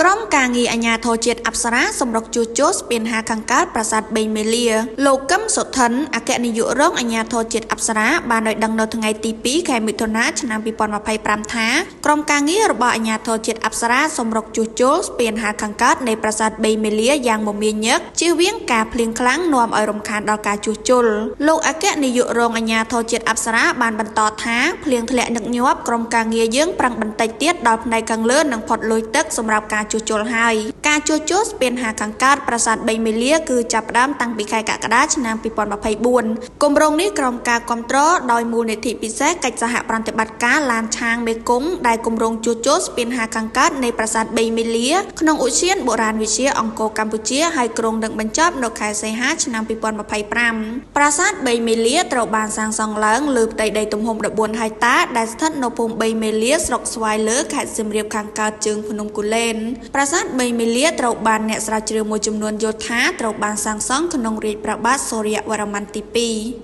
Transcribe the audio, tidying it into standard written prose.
ក្រុមការងារអាជ្ញាធរជាតិអប្សរាសម្រុកជួសជុលស្ពានហាខាងកើតប្រាសាទបេងមេលាលោកកឹមសុថិនអគ្គនាយករងអាជ្ញាធរជាតិអប្សរាបានឲ្យដឹងនៅថ្ងៃទី2ខែមិថុនាឆ្នាំ2025ថាក្រុមការងាររបស់អាជ្ញាធរជាតិអប្សរាសម្រុកជួសជុលស្ពានហាខាងកើតនៃប្រាសាទបេងមេលាយ៉ាងមមាញឹកជៀសវាងការភ្លៀងខ្លាំងនាំឲ្យរំខានដល់ការជួសជុលលោកអគ្គនាយករងអាជ្ញាធរជាតិអប្សរាបានបន្តថាភ្លៀងធ្លាក់ញឹកញាប់ក្រុមការងារយើងប្រឹងបន្តិចទៀតដល់ផ្នែកខាងលើនឹងផុតលុយទឹកសម្រាប់ការជួសជុលហើយការជួសជុលស្ពានហាខាងកើតប្រាសាទបេងមេលាគឺចាប់ផ្ដើមតាំងពីខែកក្កដាឆ្នាំ2024គម្រោងនេះក្រុមការគ្រប់គ្រងដោយមូលនិធិពិសេសកិច្ចសហប្រតិបត្តិការឡានឆាងមេគង្គដែលគម្រោងជួសជុលស្ពានហាខាងកើតនៃប្រាសាទបេងមេលាក្នុងឧទ្យានបុរាណវិទ្យាអង្គរកម្ពុជាហើយគ្រោងនឹងបញ្ចប់នៅខែសីហាឆ្នាំ2025ប្រាសាទបេងមេលាត្រូវបានសាងសង់ឡើងលើផ្ទៃដីទំហំ14ហិកតាដែលស្ថិតនៅភូមិបេងមេលាស្រុកស្វាយលើខេត្តសៀមរាបខាងកើតជើងភ្នំគូលែនប្រាសាទបេងមេលាត្រូវបានអ្នកស្រាវជ្រាវមួយចំនួនយល់ថាត្រូវបានសាងសង់ក្នុងរាជ្យព្រះបាទសូរ្យវរ្ម័នទី2